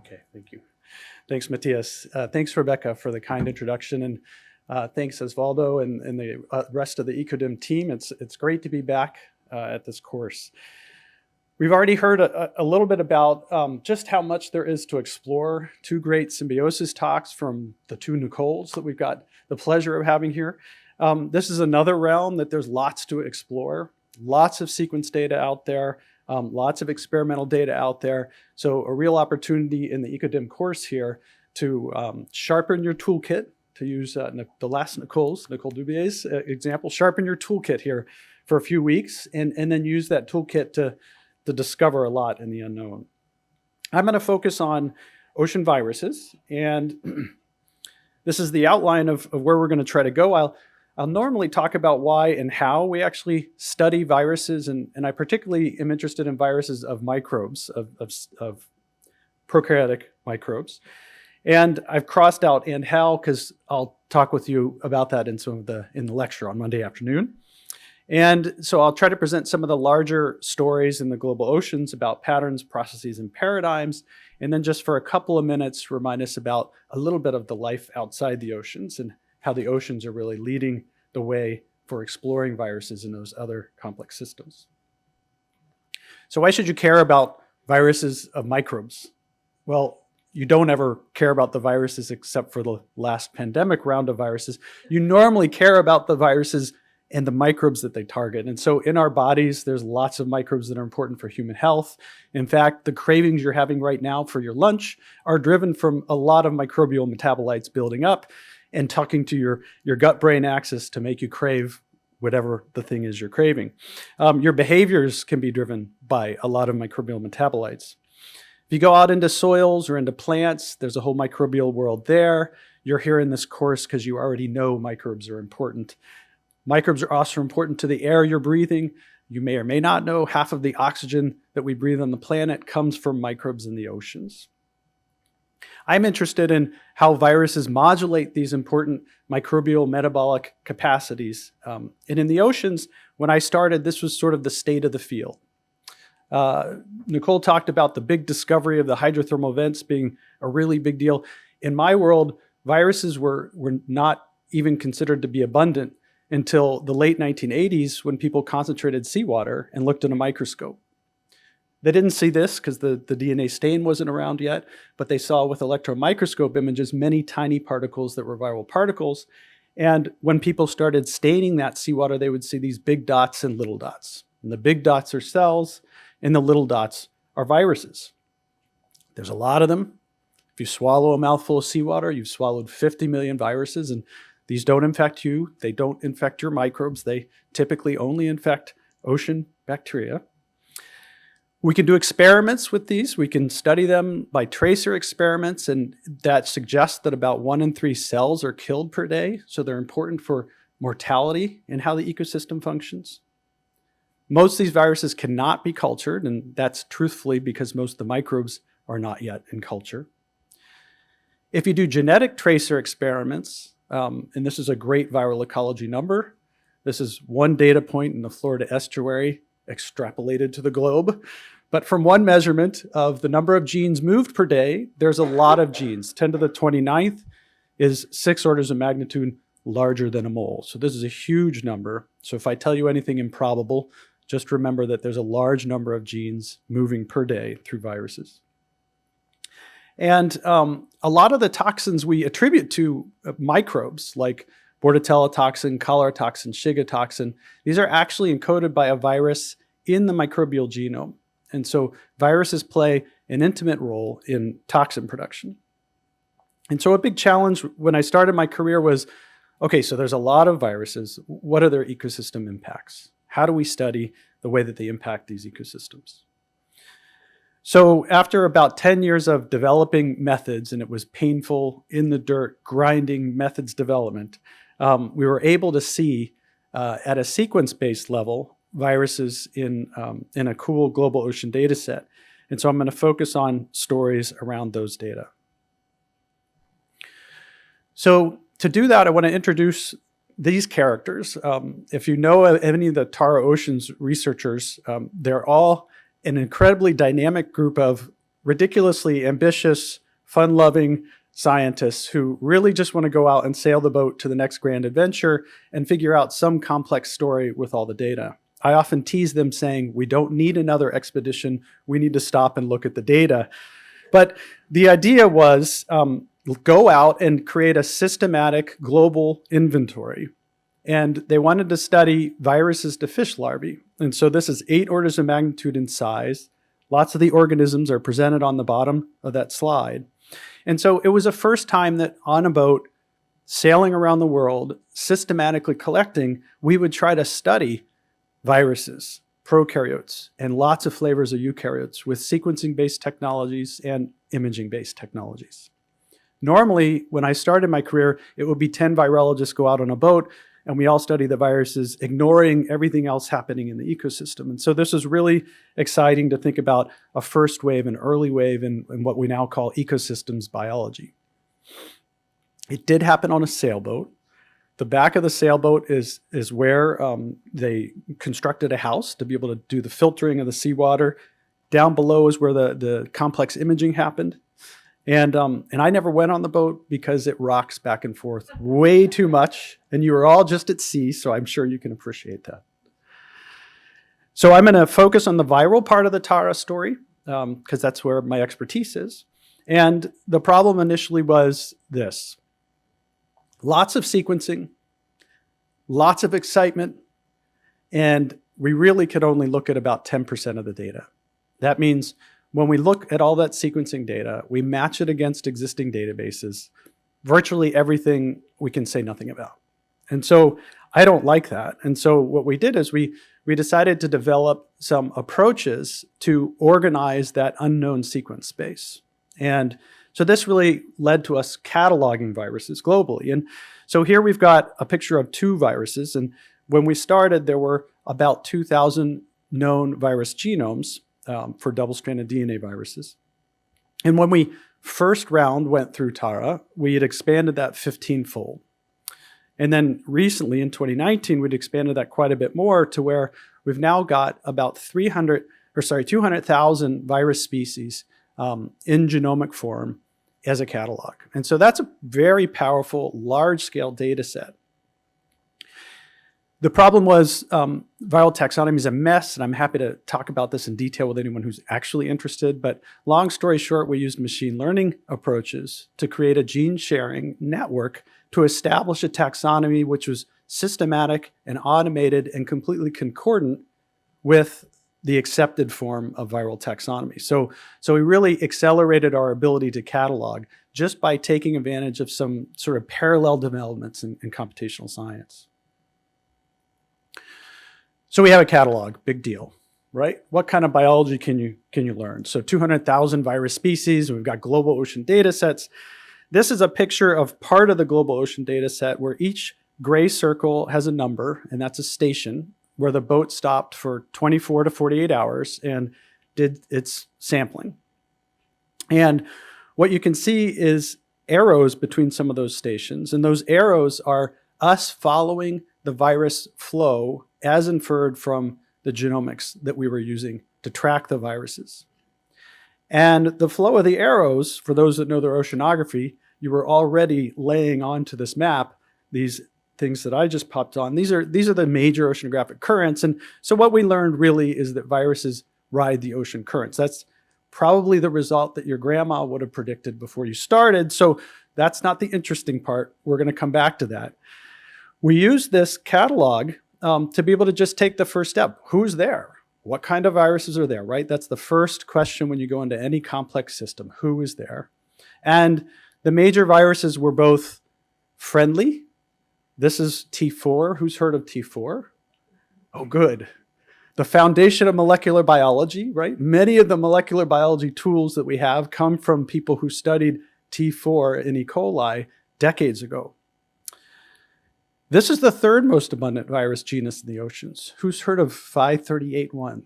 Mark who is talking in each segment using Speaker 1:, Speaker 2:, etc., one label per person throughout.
Speaker 1: Okay, thank you. Thanks, Matthias. Thanks, Rebecca, for the kind introduction, and thanks, Osvaldo, and the rest of the EcoDim team. It's great to be back at this course. We've already heard a little bit about just how much there is to explore. Two great symbiosis talks from the two Nicoles that we've got the pleasure of having here. This is another realm that there's lots to explore, lots of sequence data out there, lots of experimental data out there. So a real opportunity in the EcoDim course here to sharpen your toolkit, to use the last Nicole Dubier's example, sharpen your toolkit here for a few weeks and then use that toolkit to discover a lot in the unknown. I'm going to focus on ocean viruses, and this is the outline of where we're going to try to go. I'll normally talk about why and how we actually study viruses, and I particularly am interested in viruses of microbes, of prokaryotic microbes. And I've crossed out and how because I'll talk with you about that in the lecture on Monday afternoon. And so I'll try to present some of the larger stories in the global oceans about patterns, processes, and paradigms. And then just for a couple of minutes, remind us about a little bit of the life outside the oceans and how the oceans are really leading the way for exploring viruses in those other complex systems. So why should you care about viruses of microbes? Well, you don't ever care about the viruses except for the last pandemic round of viruses. You normally care about the viruses and the microbes that they target. And so in our bodies, there's lots of microbes that are important for human health. In fact, the cravings you're having right now for your lunch are driven from a lot of microbial metabolites building up and talking to your gut-brain axis to make you crave whatever the thing is you're craving. Your behaviors can be driven by a lot of microbial metabolites. If you go out into soils or into plants, there's a whole microbial world there. You're here in this course because you already know microbes are important. Microbes are also important to the air you're breathing. You may or may not know half of the oxygen that we breathe on the planet comes from microbes in the oceans. I'm interested in how viruses modulate these important microbial metabolic capacities. And in the oceans, when I started, this was sort of the state of the field. Nicole talked about the big discovery of the hydrothermal vents being a really big deal. In my world, viruses were not even considered to be abundant until the late 1980s when people concentrated seawater and looked in a microscope. They didn't see this because the DNA stain wasn't around yet, but they saw with electron microscope images many tiny particles that were viral particles. And when people started staining that seawater, they would see these big dots and little dots. And the big dots are cells, and the little dots are viruses. There's a lot of them. If you swallow a mouthful of seawater, you've swallowed 50 million viruses, and these don't infect you. They don't infect your microbes. They typically only infect ocean bacteria. We can do experiments with these. We can study them by tracer experiments, and that suggests that about 1 in 3 cells are killed per day. So they're important for mortality and how the ecosystem functions. Most of these viruses cannot be cultured, and that's truthfully because most of the microbes are not yet in culture. If you do genetic tracer experiments, and this is a great viral ecology number. This is one data point in the Florida estuary extrapolated to the globe. But from one measurement of the number of genes moved per day, there's a lot of genes. 10 to the 29th is 6 orders of magnitude larger than a mole. So this is a huge number. So if I tell you anything improbable, just remember that there's a large number of genes moving per day through viruses. And a lot of the toxins we attribute to microbes, like Bordetella toxin, cholera toxin, Shiga toxin, these are actually encoded by a virus in the microbial genome. And so viruses play an intimate role in toxin production. And so a big challenge when I started my career was, okay, so there's a lot of viruses. What are their ecosystem impacts? How do we study the way that they impact these ecosystems? So after about 10 years of developing methods, and it was painful, in the dirt, grinding methods development, we were able to see at a sequence-based level viruses in a cool global ocean data set. And so I'm going to focus on stories around those data. So to do that, I want to introduce these characters. If you know any of the Tara Oceans researchers, they're all an incredibly dynamic group of ridiculously ambitious, fun-loving scientists who really just want to go out and sail the boat to the next grand adventure and figure out some complex story with all the data. I often tease them saying, we don't need another expedition. We need to stop and look at the data. But the idea was go out and create a systematic global inventory. And they wanted to study viruses to fish larvae. And so this is 8 orders of magnitude in size. Lots of the organisms are presented on the bottom of that slide. And so it was the first time that on a boat, sailing around the world, systematically collecting, we would try to study viruses, prokaryotes, and lots of flavors of eukaryotes with sequencing-based technologies and imaging-based technologies. Normally, when I started my career, it would be 10 virologists go out on a boat, and we all study the viruses, ignoring everything else happening in the ecosystem. And so this is really exciting to think about a first wave, an early wave in what we now call ecosystems biology. It did happen on a sailboat. The back of the sailboat is where they constructed a house to be able to do the filtering of the seawater. Down below is where the complex imaging happened. And I never went on the boat because it rocks back and forth way too much. And you were all just at sea, so I'm sure you can appreciate that. So I'm going to focus on the viral part of the Tara story because that's where my expertise is. And the problem initially was this. Lots of sequencing, lots of excitement, and we really could only look at about 10% of the data. That means when we look at all that sequencing data, we match it against existing databases. Virtually everything we can say nothing about. And so I don't like that. And so what we did is we decided to develop some approaches to organize that unknown sequence space. And so this really led to us cataloging viruses globally. And so here we've got a picture of 2 viruses. And when we started, there were about 2,000 known virus genomes for double-stranded DNA viruses. And when we first round went through Tara, we had expanded that 15-fold. And then recently in 2019, we'd expanded that quite a bit more to where we've now got about 200,000 virus species in genomic form as a catalog. And so that's a very powerful, large-scale data set. The problem was viral taxonomy is a mess, and I'm happy to talk about this in detail with anyone who's actually interested. But long story short, we used machine learning approaches to create a gene sharing network to establish a taxonomy which was systematic and automated and completely concordant with the accepted form of viral taxonomy. So we really accelerated our ability to catalog just by taking advantage of some sort of parallel developments in computational science. So we have a catalog, big deal, right? What kind of biology can you learn? So 200,000 virus species, we've got global ocean data sets. This is a picture of part of the global ocean data set where each gray circle has a number, and that's a station where the boat stopped for 24 to 48 hours and did its sampling. And what you can see is arrows between some of those stations, and those arrows are us following the virus flow as inferred from the genomics that we were using to track the viruses. And the flow of the arrows, for those that know their oceanography, you were already laying onto this map these things that I just popped on. These are the major oceanographic currents. And so what we learned really is that viruses ride the ocean currents. That's probably the result that your grandma would have predicted before you started. So that's not the interesting part. We're going to come back to that. We use this catalog to be able to just take the first step. Who's there? What kind of viruses are there, right? That's the first question when you go into any complex system. Who is there? And the major viruses were both friendly. This is T4. Who's heard of T4? Oh, good. The foundation of molecular biology, right? Many of the molecular biology tools that we have come from people who studied T4 in E. coli decades ago. This is the 3rd most abundant virus genus in the oceans. Who's heard of 538.1?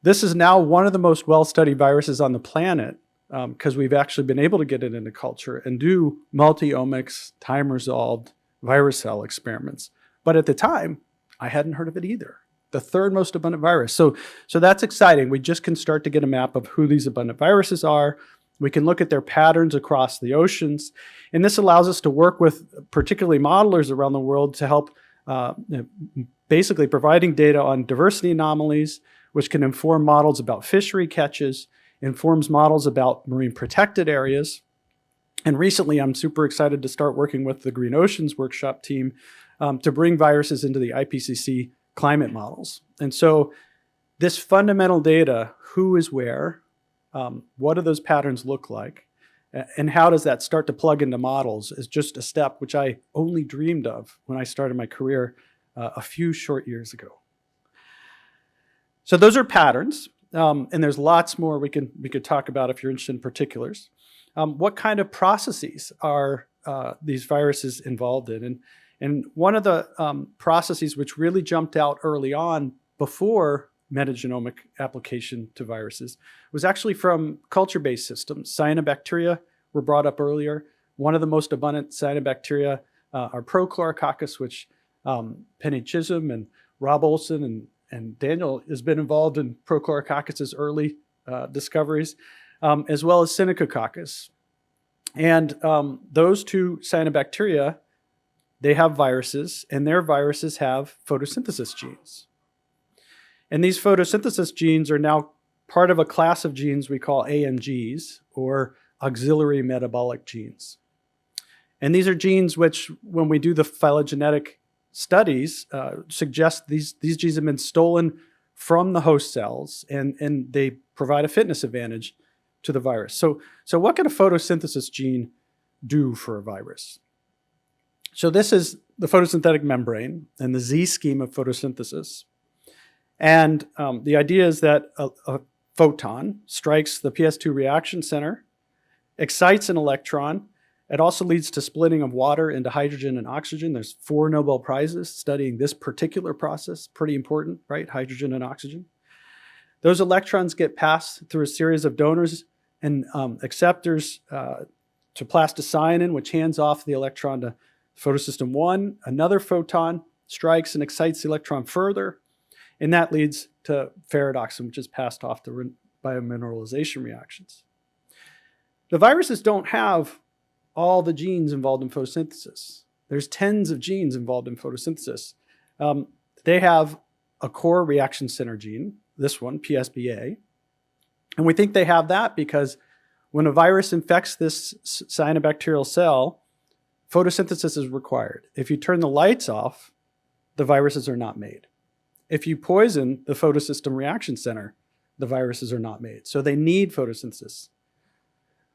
Speaker 1: This is now one of the most well-studied viruses on the planet because we've actually been able to get it into culture and do multi-omics, time-resolved virus cell experiments. But at the time, I hadn't heard of it either. the third most abundant virus. So that's exciting. We just can start to get a map of who these abundant viruses are. We can look at their patterns across the oceans. And this allows us to work with particularly modelers around the world to help basically providing data on diversity anomalies, which can inform models about fishery catches, informs models about marine protected areas. And recently, I'm super excited to start working with the Green Oceans Workshop team to bring viruses into the IPCC climate models. And so this fundamental data, who is where, what do those patterns look like, and how does that start to plug into models, is just a step which I only dreamed of when I started my career a few short years ago. So those are patterns, and there's lots more we could talk about if you're interested in particulars. What kind of processes are these viruses involved in? And one of the processes which really jumped out early on before metagenomic application to viruses was actually from culture-based systems. Cyanobacteria were brought up earlier. One of the most abundant cyanobacteria are Prochlorococcus, which Penny Chisholm and Rob Olson and Daniel has been involved in Prochlorococcus' early discoveries, as well as Synechococcus. And those two cyanobacteria, they have viruses, and their viruses have photosynthesis genes. And these photosynthesis genes are now part of a class of genes we call AMGs, or auxiliary metabolic genes. And these are genes which, when we do the phylogenetic studies, suggest these genes have been stolen from the host cells, and they provide a fitness advantage to the virus. So what can a photosynthesis gene do for a virus? So this is the photosynthetic membrane and the Z scheme of photosynthesis. And the idea is that a photon strikes the PS2 reaction center, excites an electron. It also leads to splitting of water into hydrogen and oxygen. There's 4 Nobel Prizes studying this particular process. Pretty important, right? Hydrogen and oxygen. Those electrons get passed through a series of donors and acceptors to plasticyanin, which hands off the electron to photosystem 1. Another photon strikes and excites the electron further, and that leads to ferredoxin, which is passed off to biomineralization reactions. The viruses don't have all the genes involved in photosynthesis. There's tens of genes involved in photosynthesis. They have a core reaction center gene, this one, PSBA. And we think they have that because when a virus infects this cyanobacterial cell, photosynthesis is required. If you turn the lights off, the viruses are not made. If you poison the photosystem reaction center, the viruses are not made. So they need photosynthesis.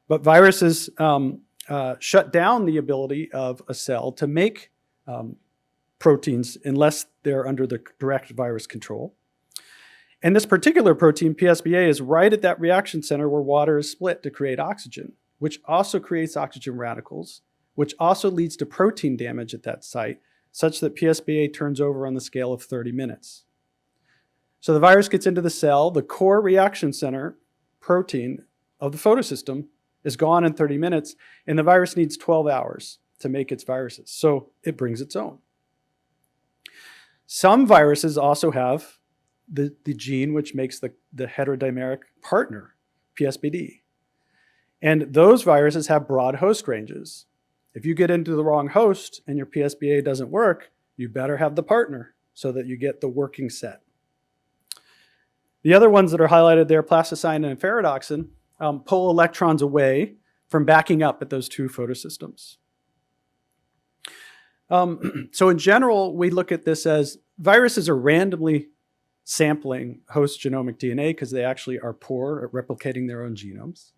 Speaker 1: But viruses shut down the ability of a cell to make proteins unless they're under the direct virus control. And this particular protein, PSBA, is right at that reaction center where water is split to create oxygen, which also creates oxygen radicals, which also leads to protein damage at that site, such that PSBA turns over on the scale of 30 minutes. So the virus gets into the cell, the core reaction center protein of the photosystem is gone in 30 minutes, and the virus needs 12 hours to make its viruses. So it brings its own. Some viruses also have the gene which makes the heterodimeric partner, PSBD. And those viruses have broad host ranges. If you get into the wrong host and your PSBA doesn't work, you better have the partner so that you get the working set. The other ones that are highlighted there, plasticyanin and ferredoxin, pull electrons away from backing up at those two photosystems. So in general, we look at this as viruses are randomly sampling host genomic DNA because they actually are poor at replicating their own genomes.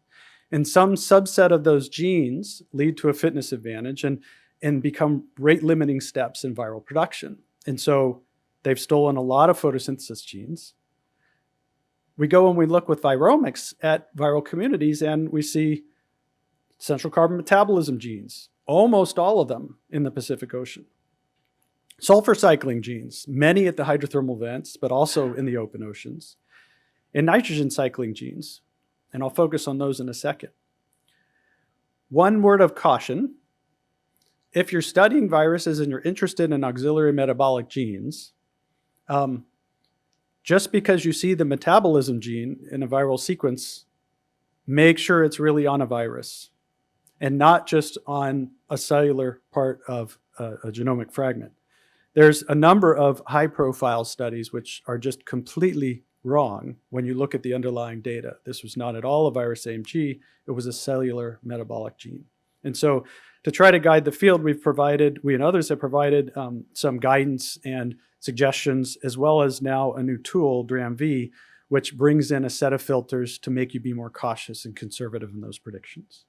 Speaker 1: And some subset of those genes lead to a fitness advantage and become rate-limiting steps in viral production. And so they've stolen a lot of photosynthesis genes. We go and we look with viromics at viral communities, and we see central carbon metabolism genes, almost all of them in the Pacific Ocean. Sulfur cycling genes, many at the hydrothermal vents, but also in the open oceans. And nitrogen cycling genes, and I'll focus on those in a second. One word of caution: if you're studying viruses and you're interested in auxiliary metabolic genes, just because you see the metabolism gene in a viral sequence, make sure it's really on a virus and not just on a cellular part of a genomic fragment. There's a number of high-profile studies which are just completely wrong when you look at the underlying data. This was not at all a virus AMG, it was a cellular metabolic gene. And so to try to guide the field, we and others have provided some guidance and suggestions, as well as now a new tool, DRAM-V, which brings in a set of filters to make you be more cautious and conservative in those predictions.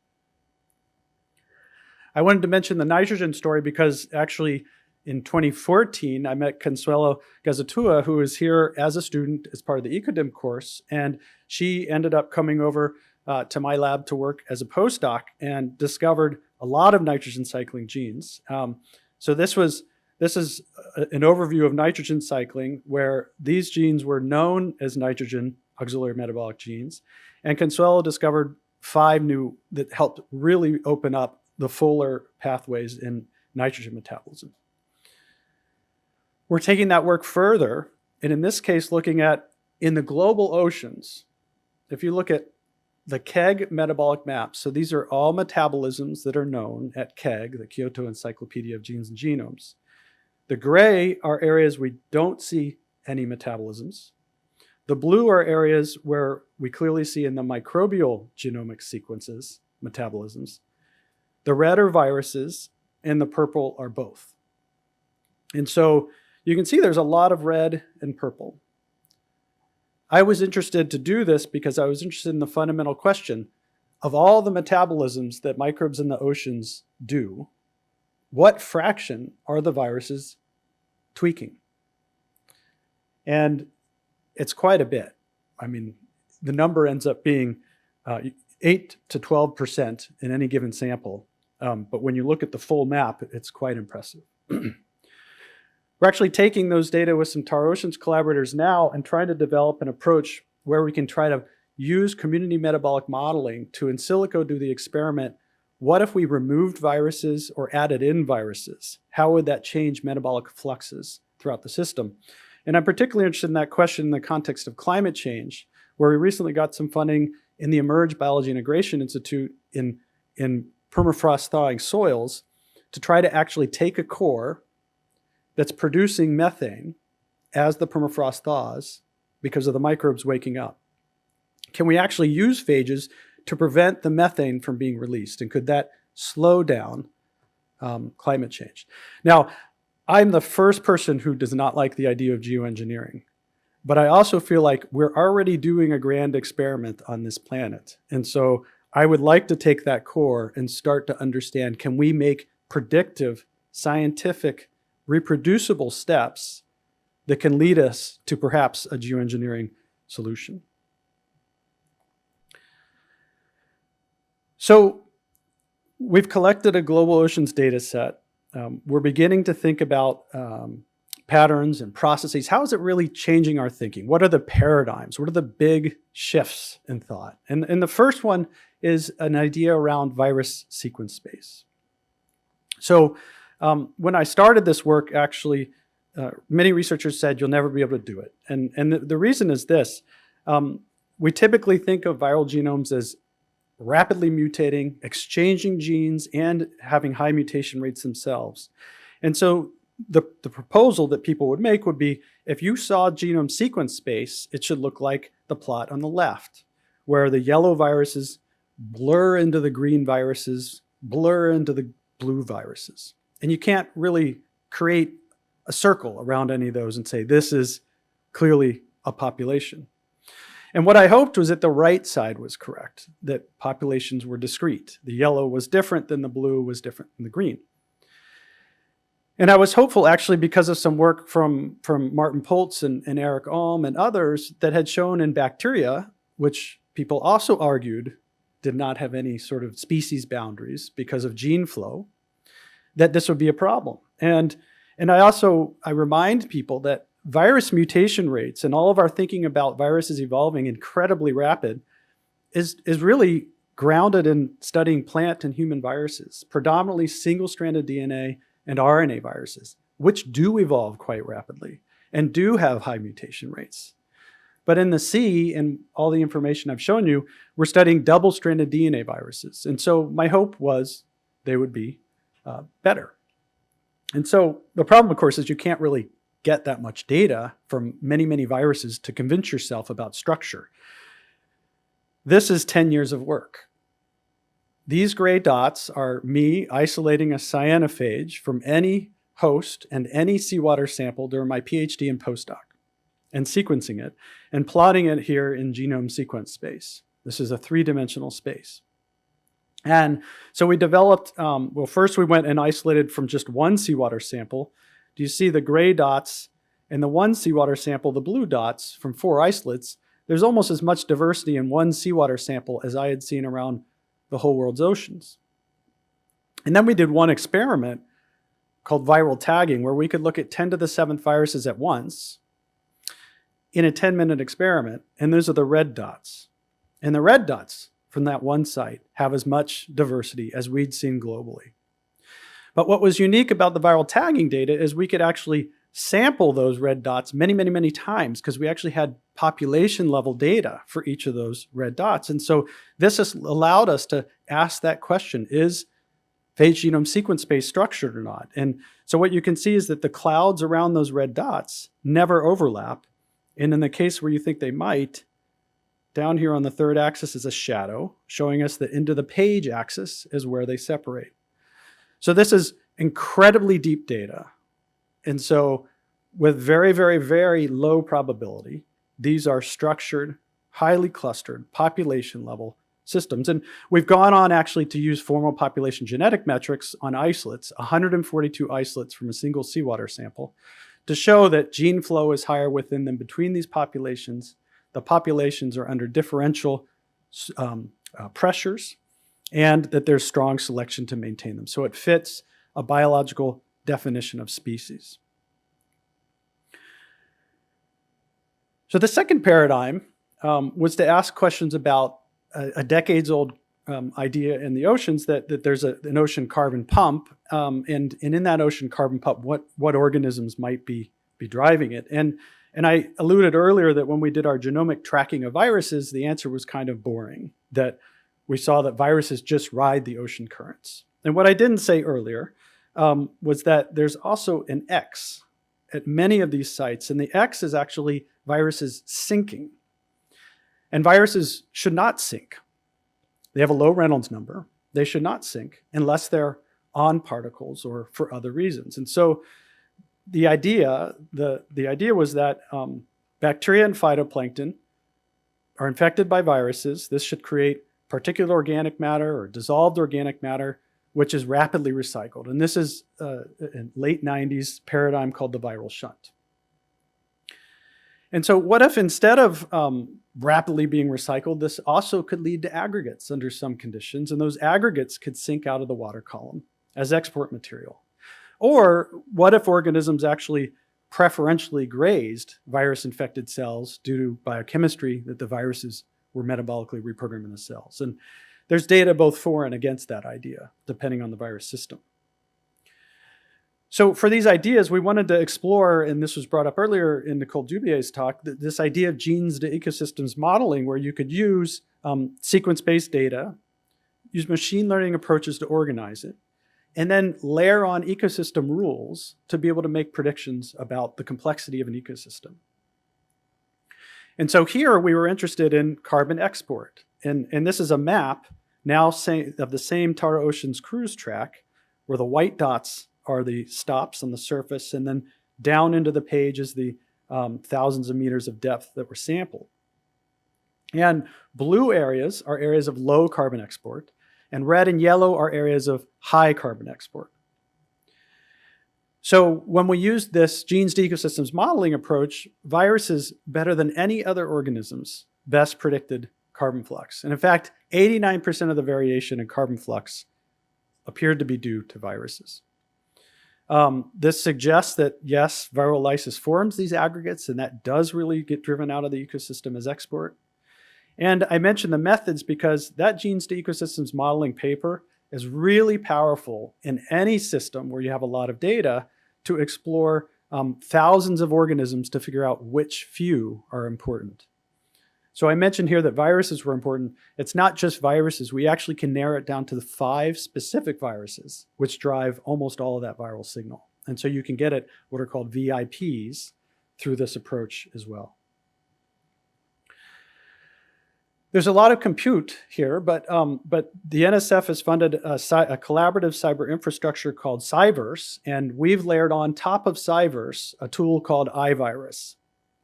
Speaker 1: I wanted to mention the nitrogen story because actually in 2014, I met Consuelo Gazatua, who was here as a student as part of the EcoDim course, and she ended up coming over to my lab to work as a postdoc and discovered a lot of nitrogen cycling genes. So this is an overview of nitrogen cycling, where these genes were known as nitrogen auxiliary metabolic genes, and Consuelo discovered 5 new that helped really open up the fuller pathways in nitrogen metabolism. We're taking that work further, and in this case, looking at in the global oceans. If you look at the KEGG metabolic maps, so these are all metabolisms that are known at KEGG, the Kyoto Encyclopedia of Genes and Genomes. The gray are areas we don't see any metabolisms. The blue are areas where we clearly see in the microbial genomic sequences metabolisms. The red are viruses, and the purple are both. And so you can see there's a lot of red and purple. I was interested to do this because I was interested in the fundamental question of all the metabolisms that microbes in the oceans do, what fraction are the viruses tweaking? And it's quite a bit. I mean, the number ends up being 8 to 12% in any given sample. But when you look at the full map, it's quite impressive. We're actually taking those data with some Tar Oceans collaborators now and trying to develop an approach where we can try to use community metabolic modeling to in silico do the experiment. What if we removed viruses or added in viruses? How would that change metabolic fluxes throughout the system? And I'm particularly interested in that question in the context of climate change, where we recently got some funding in the Emerge Biology Integration Institute in permafrost thawing soils to try to actually take a core that's producing methane as the permafrost thaws because of the microbes waking up. Can we actually use phages to prevent the methane from being released? And could that slow down climate change? Now, I'm the first person who does not like the idea of geoengineering, but I also feel like we're already doing a grand experiment on this planet. And so I would like to take that core and start to understand, can we make predictive, scientific, reproducible steps that can lead us to perhaps a geoengineering solution? So we've collected a global oceans data set. We're beginning to think about patterns and processes. How is it really changing our thinking? What are the paradigms? What are the big shifts in thought? And the first one is an idea around virus sequence space. So when I started this work, actually, many researchers said you'll never be able to do it. And the reason is this. We typically think of viral genomes as rapidly mutating, exchanging genes, and having high mutation rates themselves. And so the proposal that people would make would be, if you saw genome sequence space, it should look like the plot on the left, where the yellow viruses blur into the green viruses, blur into the blue viruses. And you can't really create a circle around any of those and say, this is clearly a population. And what I hoped was that the right side was correct, that populations were discrete. The yellow was different than the blue was different than the green. And I was hopeful, actually, because of some work from Martin Poltz and Eric Alm and others that had shown in bacteria, which people also argued did not have any sort of species boundaries because of gene flow, that this would be a problem. And I remind people that virus mutation rates and all of our thinking about viruses evolving incredibly rapid is really grounded in studying plant and human viruses, predominantly single-stranded DNA and RNA viruses, which do evolve quite rapidly and do have high mutation rates. But in the sea, and all the information I've shown you, we're studying double-stranded DNA viruses. And so my hope was they would be better. And so the problem, of course, is you can't really get that much data from many, many viruses to convince yourself about structure. This is 10 years of work. These gray dots are me isolating a cyanophage from any host and any seawater sample during my PhD and postdoc, and sequencing it and plotting it here in genome sequence space. This is a 3-dimensional space. And so we developed, well, first we went and isolated from just one seawater sample. Do you see the gray dots in the one seawater sample, the blue dots from 4 isolates? There's almost as much diversity in one seawater sample as I had seen around the whole world's oceans. And then we did one experiment called viral tagging, where we could look at 10 to the 7th viruses at once in a 10-minute experiment, and those are the red dots. And the red dots from that one site have as much diversity as we'd seen globally. But what was unique about the viral tagging data is we could actually sample those red dots many, many, many times, because we actually had population level data for each of those red dots. And so this has allowed us to ask that question, is phage genome sequence space structured or not? And so what you can see is that the clouds around those red dots never overlap. And in the case where you think they might, down here on the 3rd axis is a shadow, showing us that into the page axis is where they separate. So this is incredibly deep data. And so with very, very, very low probability, these are structured, highly clustered, population level systems. And we've gone on actually to use formal population genetic metrics on isolates, 142 isolates from a single seawater sample, to show that gene flow is higher within them between these populations. The populations are under differential pressures, and that there's strong selection to maintain them. So it fits a biological definition of species. So the second paradigm was to ask questions about a decades-old idea in the oceans that there's an ocean carbon pump, and in that ocean carbon pump, what organisms might be driving it. And I alluded earlier that when we did our genomic tracking of viruses, the answer was kind of boring, that we saw that viruses just ride the ocean currents. And what I didn't say earlier was that there's also an X at many of these sites, and the X is actually viruses sinking. And viruses should not sink. They have a low Reynolds number. They should not sink unless they're on particles or for other reasons. And so the idea was that bacteria and phytoplankton are infected by viruses. This should create particulate organic matter or dissolved organic matter, which is rapidly recycled. And this is a late 90s paradigm called the viral shunt. And so what if instead of rapidly being recycled, this also could lead to aggregates under some conditions, and those aggregates could sink out of the water column as export material? Or what if organisms actually preferentially grazed virus-infected cells due to biochemistry that the viruses were metabolically reprogramming the cells? And there's data both for and against that idea, depending on the virus system. So for these ideas, we wanted to explore, and this was brought up earlier in Nicole Dubier's talk, this idea of genes to ecosystems modeling, where you could use sequence-based data, use machine learning approaches to organize it, and then layer on ecosystem rules to be able to make predictions about the complexity of an ecosystem. And so here we were interested in carbon export. And this is a map now of the same Tara Oceans cruise track, where the white dots are the stops on the surface, and then down into the page is the thousands of meters of depth that were sampled. And blue areas are areas of low carbon export, and red and yellow are areas of high carbon export. So when we used this genes to ecosystems modeling approach, viruses, better than any other organisms, best predicted carbon flux. And in fact, 89% of the variation in carbon flux appeared to be due to viruses. This suggests that, yes, viral lysis forms these aggregates, and that does really get driven out of the ecosystem as export. And I mentioned the methods because that genes to ecosystems modeling paper is really powerful in any system where you have a lot of data to explore thousands of organisms to figure out which few are important. So I mentioned here that viruses were important. It's not just viruses. We actually can narrow it down to the 5 specific viruses, which drive almost all of that viral signal. And so you can get at what are called VIPs through this approach as well. There's a lot of compute here, but the NSF has funded a collaborative cyber infrastructure called Cyverse, and we've layered on top of Cyverse a tool called iVirus.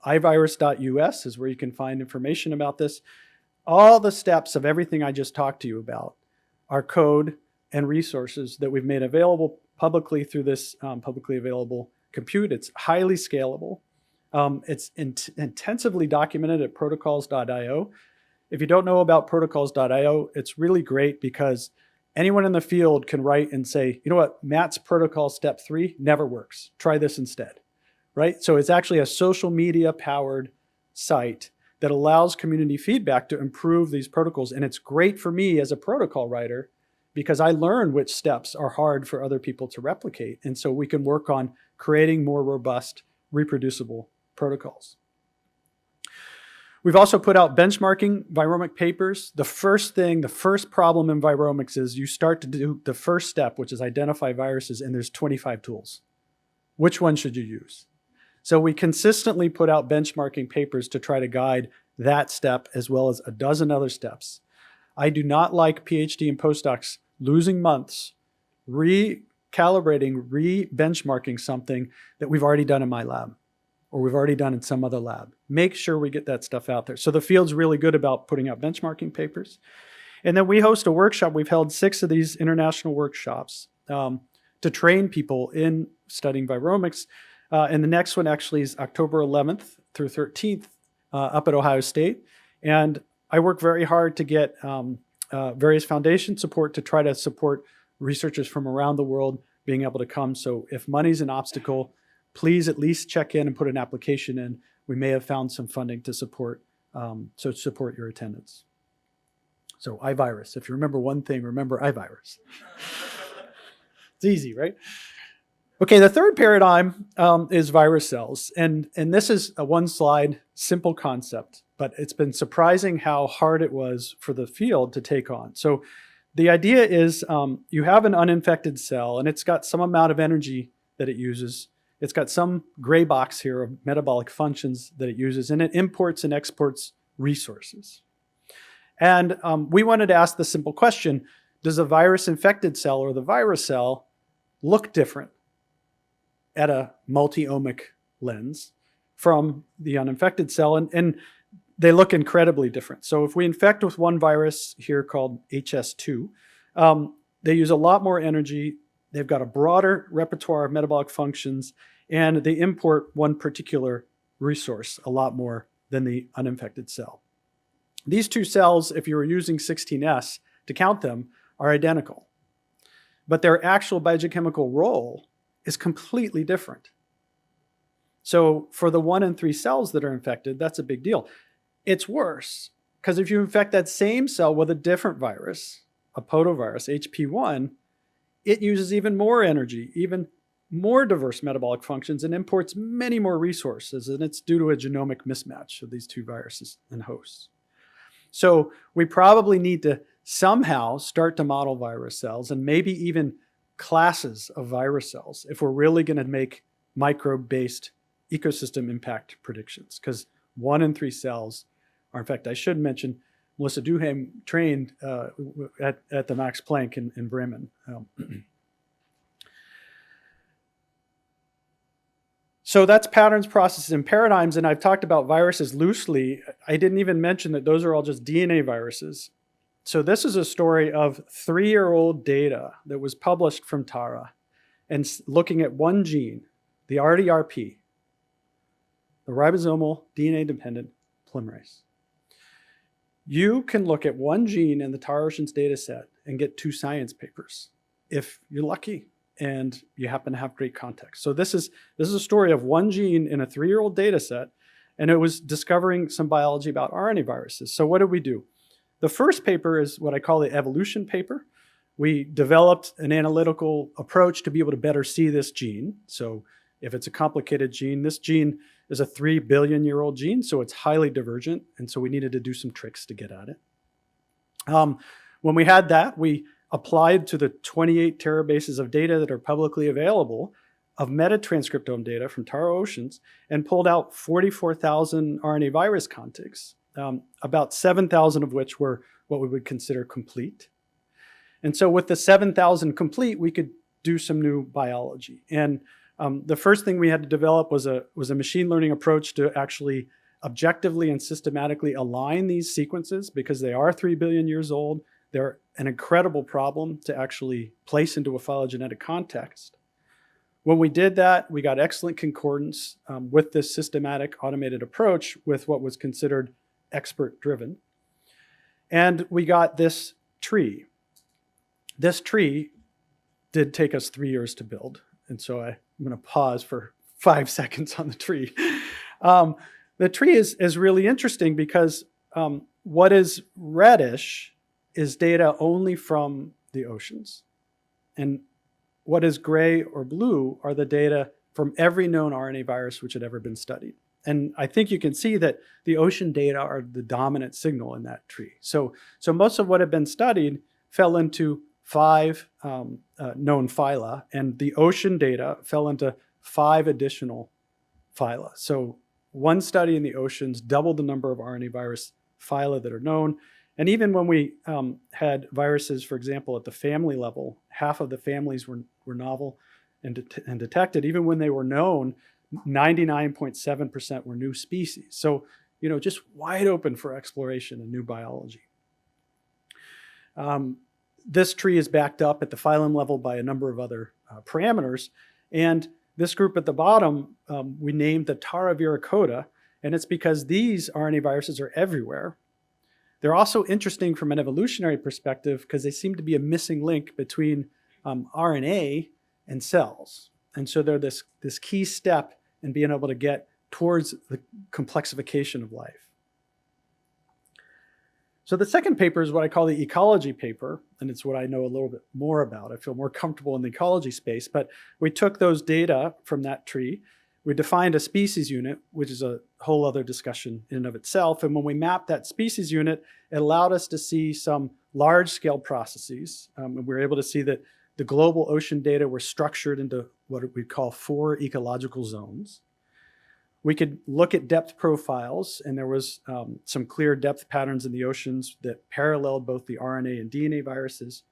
Speaker 1: ivirus.us is where you can find information about this. All the steps of everything I just talked to you about are code and resources that we've made available publicly through this publicly available compute. It's highly scalable. It's intensively documented at protocols.io. If you don't know about protocols.io, it's really great because anyone in the field can write and say, you know what, Matt's protocol step 3 never works. Try this instead, right? So it's actually a social media powered site that allows community feedback to improve these protocols. And it's great for me as a protocol writer because I learn which steps are hard for other people to replicate. And so we can work on creating more robust, reproducible protocols. We've also put out benchmarking viromic papers. The first problem in viromics is you start to do the first step, which is identify viruses, and there's 25 tools. Which one should you use? So we consistently put out benchmarking papers to try to guide that step as well as a dozen other steps. I do not like PhD and postdocs losing months recalibrating, re-benchmarking something that we've already done in my lab or we've already done in some other lab. Make sure we get that stuff out there. So the field's really good about putting out benchmarking papers. And then we host a workshop. We've held 6 of these international workshops to train people in studying viromics. And the next one actually is October 11th through 13th up at Ohio State. And I work very hard to get various foundation support to try to support researchers from around the world being able to come. So if money's an obstacle, please at least check in and put an application in. We may have found some funding to support your attendance. So iVirus, if you remember one thing, remember iVirus. It's easy, right? Okay, the third paradigm is virus cells. And this is a one slide, simple concept, but it's been surprising how hard it was for the field to take on. So the idea is you have an uninfected cell and it's got some amount of energy that it uses. It's got some gray box here of metabolic functions that it uses, and it imports and exports resources. And we wanted to ask the simple question, does a virus-infected cell or the virus cell look different at a multi-omic lens from the uninfected cell? And they look incredibly different. So if we infect with one virus here called HS2, they use a lot more energy. They've got a broader repertoire of metabolic functions, and they import one particular resource a lot more than the uninfected cell. These two cells, if you were using 16S to count them, are identical. But their actual biogeochemical role is completely different. So for the 1 and 3 cells that are infected, that's a big deal. It's worse, because if you infect that same cell with a different virus, a potovirus, HP1, it uses even more energy, even more diverse metabolic functions, and imports many more resources, and it's due to a genomic mismatch of these two viruses and hosts. So we probably need to somehow start to model virus cells and maybe even classes of virus cells if we're really going to make microbe-based ecosystem impact predictions, because 1 and 3 cells are, in fact, I should mention, Melissa Duham trained at the Max Planck in Bremen. So that's patterns, processes, and paradigms, and I've talked about viruses loosely. I didn't even mention that those are all just DNA viruses. So this is a story of 3-year-old data that was published from Tara and looking at one gene, the RDRP, the ribosomal DNA-dependent polymerase. You can look at one gene in the Tara Oceans data set and get 2 science papers if you're lucky and you happen to have great context. So this is a story of one gene in a 3-year-old data set, and it was discovering some biology about RNA viruses. So what did we do? The first paper is what I call the evolution paper. We developed an analytical approach to be able to better see this gene. So if it's a complicated gene, this gene is a 3 billion year old gene, so it's highly divergent. And so we needed to do some tricks to get at it. When we had that, we applied to the 28 terabases of data that are publicly available of metatranscriptome data from Taro Oceans and pulled out 44,000 RNA virus contigs, about 7,000 of which were what we would consider complete. And so with the 7,000 complete, we could do some new biology. And the first thing we had to develop was a machine learning approach to actually objectively and systematically align these sequences, because they are 3 billion years old. They're an incredible problem to actually place into a phylogenetic context. When we did that, we got excellent concordance with this systematic automated approach with what was considered expert-driven. And we got this tree. This tree did take us 3 years to build. And so I'm going to pause for 5 seconds on the tree. The tree is really interesting because what is reddish is data only from the oceans. And what is gray or blue are the data from every known RNA virus which had ever been studied. And I think you can see that the ocean data are the dominant signal in that tree. So most of what had been studied fell into 5 known phyla, and the ocean data fell into 5 additional phyla. So one study in the oceans doubled the number of RNA virus phyla that are known. And even when we had viruses, for example, at the family level, half of the families were novel and detected. Even when they were known, 99.7% were new species. So, just wide open for exploration and new biology. This tree is backed up at the phylum level by a number of other parameters. And this group at the bottom, we named the Taraviricota, and it's because these RNA viruses are everywhere. They're also interesting from an evolutionary perspective because they seem to be a missing link between RNA and cells. And so they're this key step in being able to get towards the complexification of life. So the second paper is what I call the ecology paper, and it's what I know a little bit more about. I feel more comfortable in the ecology space, but we took those data from that tree. We defined a species unit, which is a whole other discussion in and of itself. And when we mapped that species unit, it allowed us to see some large-scale processes. And we were able to see that the global ocean data were structured into what we call 4 ecological zones. We could look at depth profiles, and there was some clear depth patterns in the oceans that paralleled both the RNA and DNA viruses.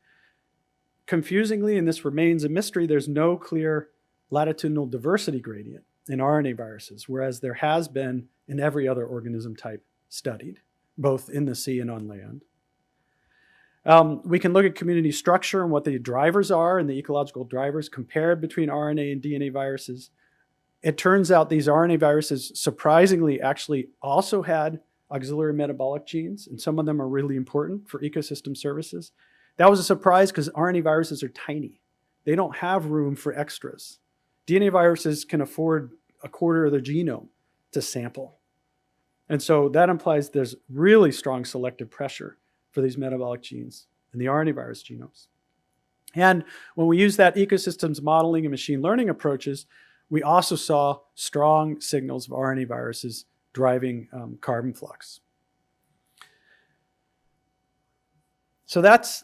Speaker 1: Confusingly, and this remains a mystery, there's no clear latitudinal diversity gradient in RNA viruses, whereas there has been in every other organism type studied, both in the sea and on land. We can look at community structure and what the drivers are and the ecological drivers compared between RNA and DNA viruses. It turns out these RNA viruses surprisingly actually also had auxiliary metabolic genes, and some of them are really important for ecosystem services. That was a surprise because RNA viruses are tiny. They don't have room for extras. DNA viruses can afford a quarter of their genome to sample. And so that implies there's really strong selective pressure for these metabolic genes in the RNA virus genomes. And when we use that ecosystems modeling and machine learning approaches, we also saw strong signals of RNA viruses driving carbon flux. So that's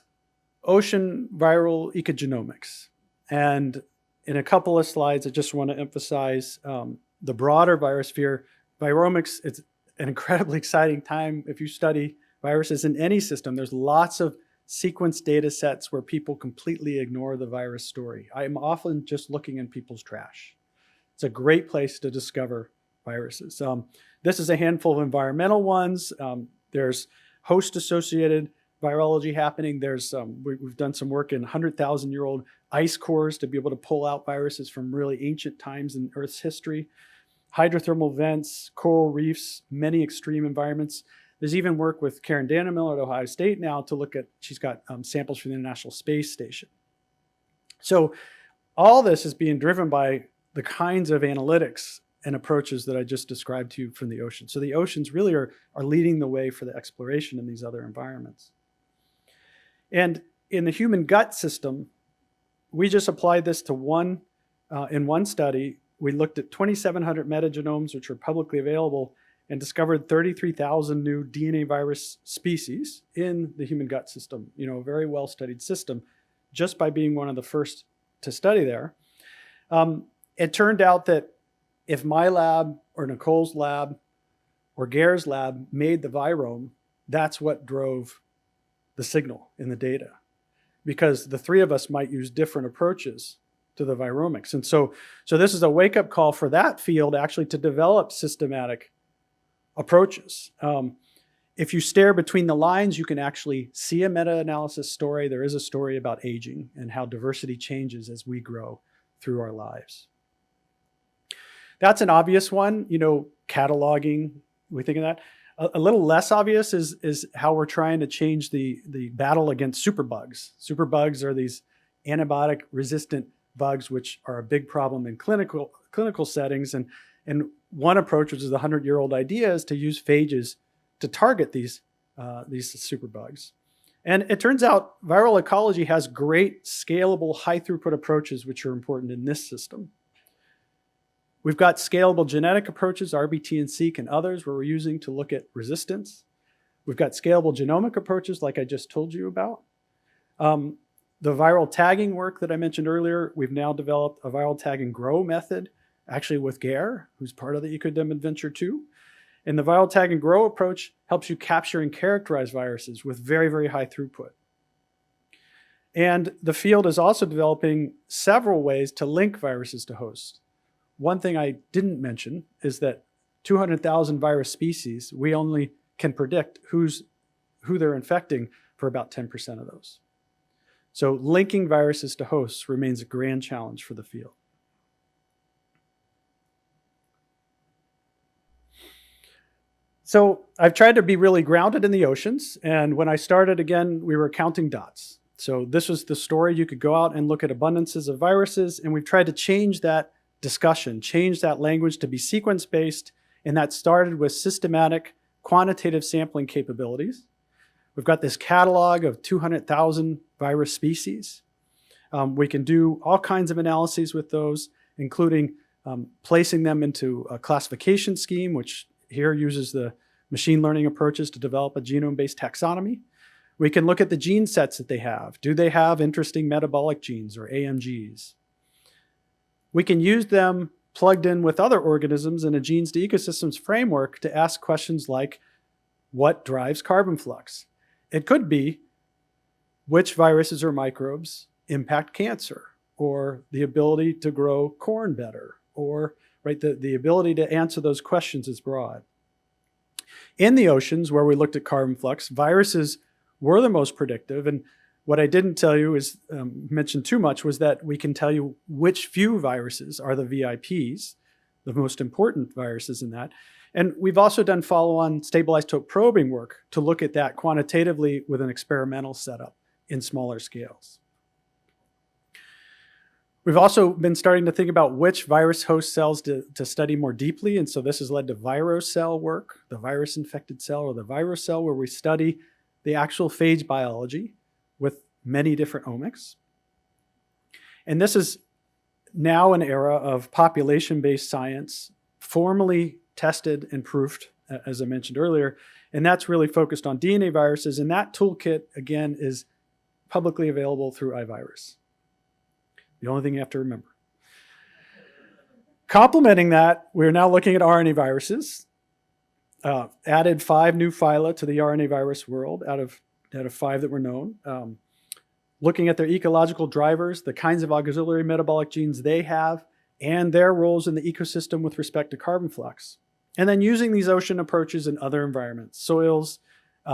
Speaker 1: ocean viral ecogenomics. And in a couple of slides, I just want to emphasize the broader virus sphere. Viromics, it's an incredibly exciting time. If you study viruses in any system, there's lots of sequence data sets where people completely ignore the virus story. I'm often just looking in people's trash. It's a great place to discover viruses. This is a handful of environmental ones. There's host-associated virology happening. We've done some work in 100,000-year-old ice cores to be able to pull out viruses from really ancient times in Earth's history. Hydrothermal vents, coral reefs, many extreme environments. There's even work with Karen Dannemiller at Ohio State now to look at, she's got samples from the International Space Station. So all this is being driven by the kinds of analytics and approaches that I just described to you from the ocean. So the oceans really are leading the way for the exploration in these other environments. And in the human gut system, we just applied this to in one study, we looked at 2,700 metagenomes, which are publicly available, and discovered 33,000 new DNA virus species in the human gut system, a very well-studied system, just by being one of the first to study there. It turned out that if my lab or Nicole's lab or Gare's lab made the virome, that's what drove the signal in the data, because the three of us might use different approaches to the viromics. And so this is a wake-up call for that field actually to develop systematic approaches. If you stare between the lines, you can actually see a meta-analysis story. There is a story about aging and how diversity changes as we grow through our lives. That's an obvious one, cataloging, we think of that. A little less obvious is how we're trying to change the battle against superbugs. Superbugs are these antibiotic-resistant bugs, which are a big problem in clinical settings. And one approach, which is the 100-year-old idea, is to use phages to target these superbugs. And it turns out viral ecology has great scalable high-throughput approaches, which are important in this system. We've got scalable genetic approaches, RBT and seq and others, where we're using to look at resistance. We've got scalable genomic approaches like I just told you about. The viral tagging work that I mentioned earlier, we've now developed a viral tag and grow method, actually with Gare, who's part of the Ecodem Adventure too. And the viral tag and grow approach helps you capture and characterize viruses with very, very high throughput. And the field is also developing several ways to link viruses to hosts. One thing I didn't mention is that 200,000 virus species, we only can predict who they're infecting for about 10% of those. So linking viruses to hosts remains a grand challenge for the field. So I've tried to be really grounded in the oceans. And when I started, again, we were counting dots. So this was the story. You could go out and look at abundances of viruses. And we've tried to change that discussion, change that language to be sequence-based. And that started with systematic quantitative sampling capabilities. We've got this catalog of 200,000 virus species. We can do all kinds of analyses with those, including placing them into a classification scheme, which here uses the machine learning approaches to develop a genome-based taxonomy. We can look at the gene sets that they have. Do they have interesting metabolic genes or AMGs? We can use them plugged in with other organisms in a genes to ecosystems framework to ask questions like, what drives carbon flux? It could be, which viruses or microbes impact cancer, or the ability to grow corn better, or the ability to answer those questions is broad. In the oceans, where we looked at carbon flux, viruses were the most predictive. And what I didn't tell you is, mention too much, was that we can tell you which few viruses are the VIPs, the most important viruses in that. And we've also done follow-on stable isotope probing work to look at that quantitatively with an experimental setup in smaller scales. We've also been starting to think about which virus host cells to study more deeply. And so this has led to virocell work, the virus-infected cell or the virocell, where we study the actual phage biology with many different omics. And this is now an era of population-based science, formally tested and proofed, as I mentioned earlier. And that's really focused on DNA viruses. And that toolkit, again, is publicly available through iVirus. The only thing you have to remember. Complementing that, we're now looking at RNA viruses. Added 5 new phyla to the RNA virus world out of 5 that were known. Looking at their ecological drivers, the kinds of auxiliary metabolic genes they have, and their roles in the ecosystem with respect to carbon flux. And then using these ocean approaches in other environments, soils,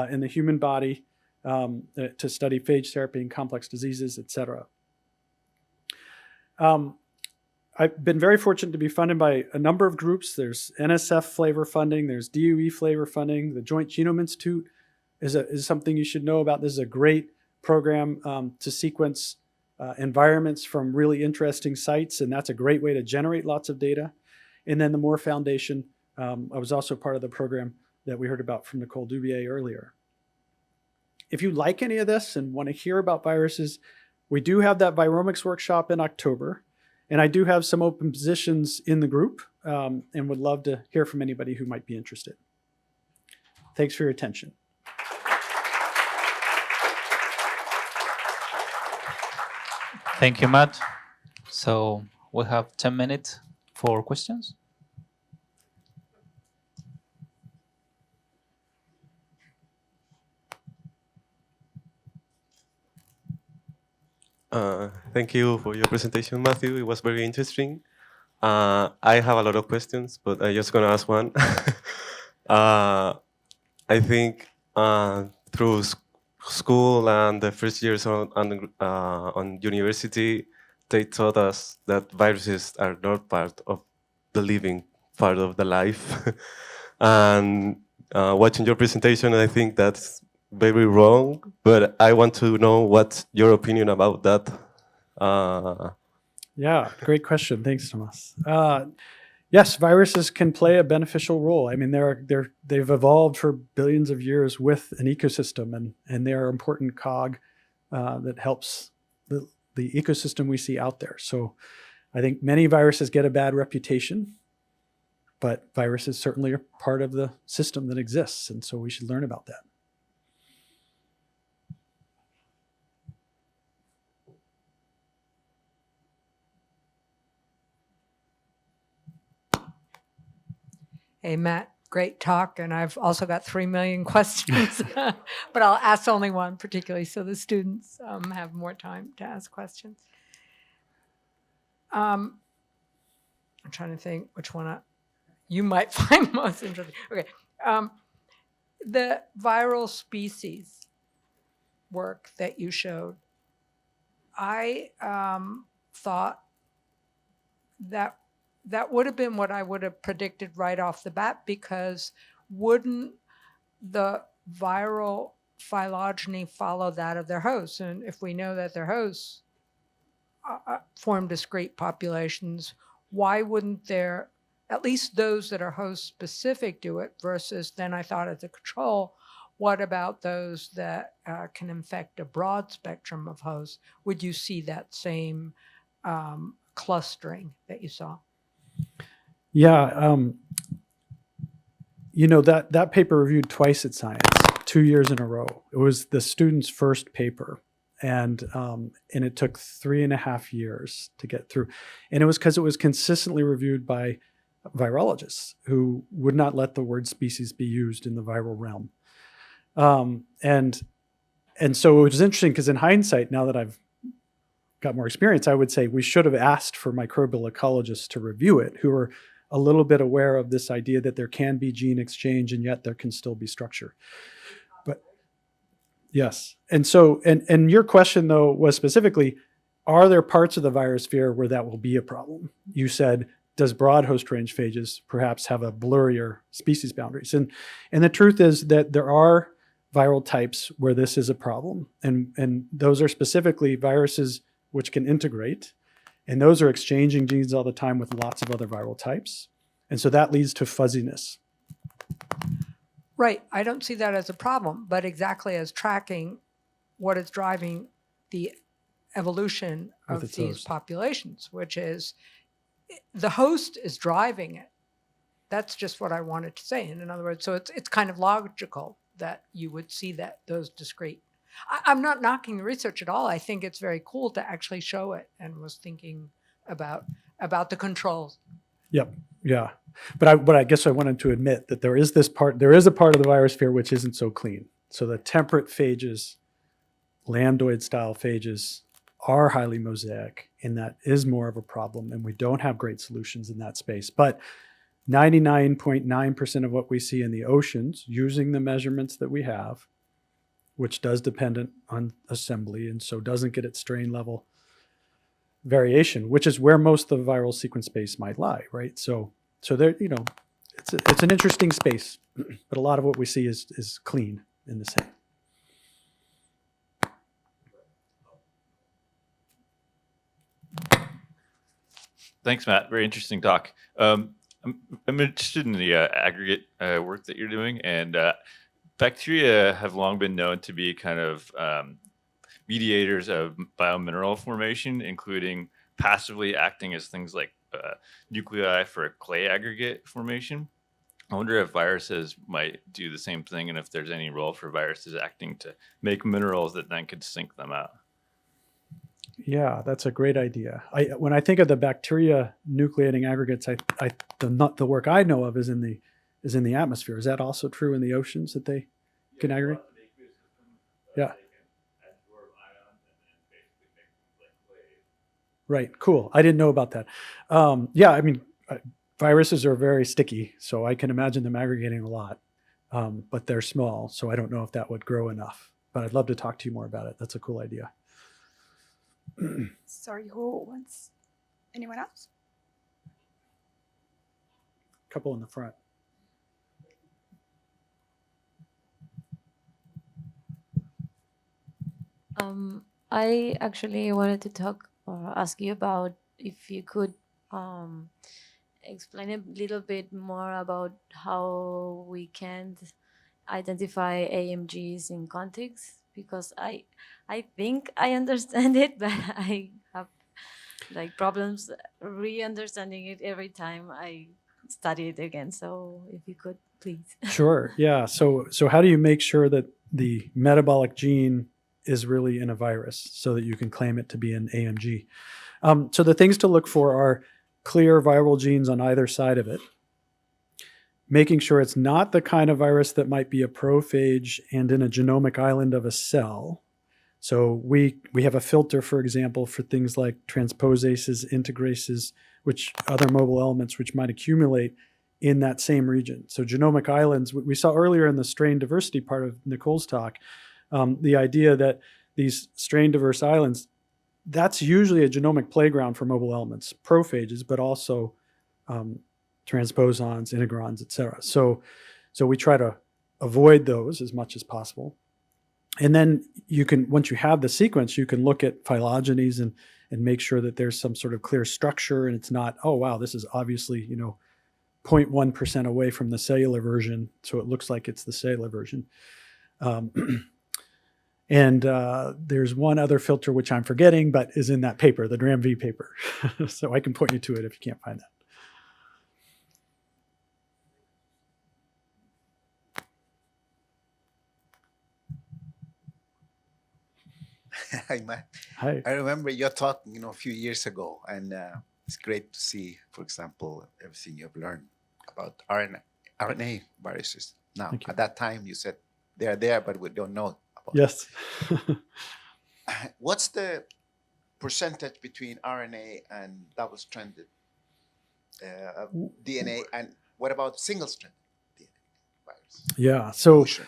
Speaker 1: in the human body, to study phage therapy and complex diseases, et cetera. I've been very fortunate to be funded by a number of groups. There's NSF flavor funding, there's DOE flavor funding. The Joint Genome Institute is something you should know about. This is a great program to sequence environments from really interesting sites, and that's a great way to generate lots of data. And then the Moore Foundation, I was also part of the program that we heard about from Nicole Dubier earlier. If you like any of this and want to hear about viruses, we do have that Viromics workshop in October. And I do have some open positions in the group, and would love to hear from anybody who might be interested. Thanks for your attention.
Speaker 2: Thank you, Matt. So we have 10 minutes for questions.
Speaker 3: Thank you for your presentation, Matthew. It was very interesting. I have a lot of questions, but I'm just going to ask one. I think through school and the first years on university, they taught us that viruses are not part of the living part of the life. And watching your presentation, I think that's very wrong, but I want to know what's your opinion about that.
Speaker 1: Yeah, great question. Thanks, Tomas. Yes, viruses can play a beneficial role. I mean, they've evolved for billions of years with an ecosystem, and they're an important cog that helps the ecosystem we see out there. So I think many viruses get a bad reputation, but viruses certainly are part of the system that exists, and so we should learn about that.
Speaker 4: Hey, Matt, great talk. And I've also got 3 million questions, but I'll ask only one, particularly so the students have more time to ask questions. I'm trying to think which one you might find most interesting. Okay. The viral species work that you showed, I thought that would have been what I would have predicted right off the bat, because wouldn't the viral phylogeny follow that of their hosts? And if we know that their hosts form discrete populations, why wouldn't there, at least those that are host specific, do it, versus then I thought as a control, what about those that can infect a broad spectrum of hosts? Would you see that same clustering that you saw?
Speaker 1: Yeah, that paper reviewed twice at Science, 2 years in a row. It was the student's first paper, and it took 3.5 years to get through. And it was because it was consistently reviewed by virologists who would not let the word species be used in the viral realm. And so it was interesting because in hindsight, now that I've got more experience, I would say we should have asked for microbial ecologists to review it, who are a little bit aware of this idea that there can be gene exchange and yet there can still be structure. But yes. And so, and your question though was specifically, are there parts of the virosphere where that will be a problem? You said, does broad host range phages perhaps have a blurrier species boundaries? And the truth is that there are viral types where this is a problem. And those are specifically viruses which can integrate. And those are exchanging genes all the time with lots of other viral types. And so that leads to fuzziness.
Speaker 4: Right. I don't see that as a problem, but exactly as tracking what is driving the evolution of these populations, which is the host is driving it. That's just what I wanted to say. And in other words, so it's kind of logical that you would see that those discrete. I'm not knocking the research at all. I think it's very cool to actually show it, and was thinking about the controls.
Speaker 1: Yep. Yeah. But I guess I wanted to admit that there is a part of the virosphere which isn't so clean. So the temperate phages, lambdoid style phages, are highly mosaic, and that is more of a problem, and we don't have great solutions in that space. But 99.9% of what we see in the oceans, using the measurements that we have, which does depend on assembly and so doesn't get at strain level variation, which is where most of the viral sequence space might lie, right? So there, it's an interesting space, but a lot of what we see is clean in the same.
Speaker 5: Thanks, Matt. Very interesting talk. I'm interested in the aggregate work that you're doing, and bacteria have long been known to be kind of mediators of biomineral formation, including passively acting as things like nuclei for a clay aggregate formation. I wonder if viruses might do the same thing, and if there's any role for viruses acting to make minerals that then could sink them out.
Speaker 1: Yeah, that's a great idea. When I think of the bacteria nucleating aggregates, the work I know of is in the atmosphere. Is that also true in the oceans that they can aggregate? Yeah. Right. Cool. I didn't know about that. Yeah, I mean, viruses are very sticky, so I can imagine them aggregating a lot. But they're small, so I don't know if that would grow enough. But I'd love to talk to you more about it. That's a cool idea.
Speaker 6: Sorry, who wants? Anyone else?
Speaker 1: Couple in the front.
Speaker 7: I actually wanted to talk or ask you about if you could explain a little bit more about how we can identify AMGs in context, because I think I understand it, but I have like problems re-understanding it every time I study it again. So if you could please.
Speaker 1: Sure. Yeah. So how do you make sure that the metabolic gene is really in a virus so that you can claim it to be an AMG? So the things to look for are clear viral genes on either side of it, making sure it's not the kind of virus that might be a prophage and in a genomic island of a cell. So we have a filter, for example, for things like transposases, integrases, which other mobile elements which might accumulate in that same region. So genomic islands, we saw earlier in the strain diversity part of Nicole's talk, the idea that these strain diverse islands, that's usually a genomic playground for mobile elements, prophages, but also transposons, integrons, et cetera. So we try to avoid those as much as possible. And then you can, once you have the sequence, you can look at phylogenies and make sure that there's some sort of clear structure and it's not, oh, wow, this is obviously, 0.1% away from the cellular version. So it looks like it's the cellular version. And there's one other filter, which I'm forgetting, but is in that paper, the DRAM-V paper. So I can point you to it if you can't find that.
Speaker 8: Hi, Matt.
Speaker 1: Hi.
Speaker 8: I remember your talk, a few years ago, and it's great to see, for example, everything you've learned about RNA viruses. Now,
Speaker 1: Thank you.
Speaker 8: at that time, you said they're there, but we don't know about
Speaker 1: Yes.
Speaker 8: What's the percentage between RNA and double-stranded DNA, and what about single-stranded DNA virus?
Speaker 1: Yeah.
Speaker 8: Evolution.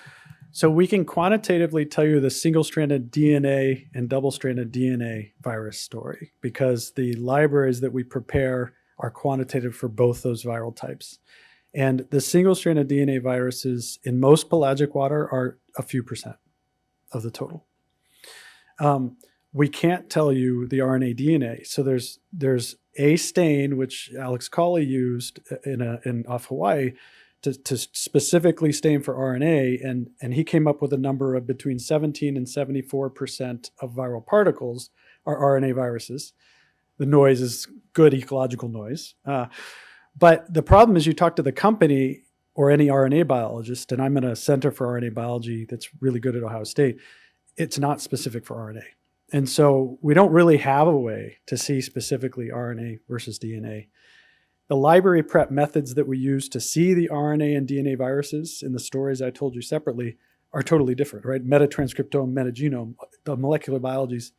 Speaker 1: So we can quantitatively tell you the single-stranded DNA and double-stranded DNA virus story because the libraries that we prepare are quantitative for both those viral types. And the single-stranded DNA viruses in most pelagic water are a few percent of the total. We can't tell you the RNA DNA. So there's a stain which Alex Cawley used off Hawaii to specifically stain for RNA, and he came up with a number of between 17 and 74% of viral particles are RNA viruses. The noise is good ecological noise. But the problem is you talk to the company or any RNA biologist, and I'm in a center for RNA biology that's really good at Ohio State, it's not specific for RNA. And so we don't really have a way to see specifically RNA versus DNA. The library prep methods that we use to see the RNA and DNA viruses in the stories I told you separately are totally different, right? Metatranscriptome, metagenome, the molecular biology is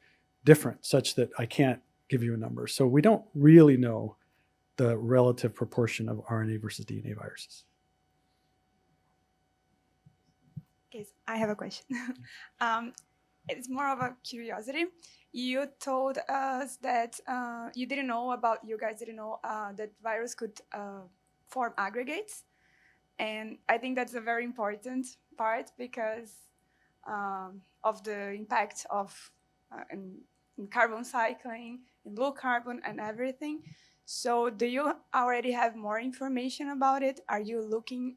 Speaker 1: different such that I can't give you a number. So we don't really know the relative proportion of RNA versus DNA viruses.
Speaker 6: Okay, I have a question. It's more of a curiosity. You told us that you guys didn't know that virus could form aggregates. And I think that's a very important part because of the impact of in carbon cycling, in low carbon and everything. So do you already have more information about it? Are you looking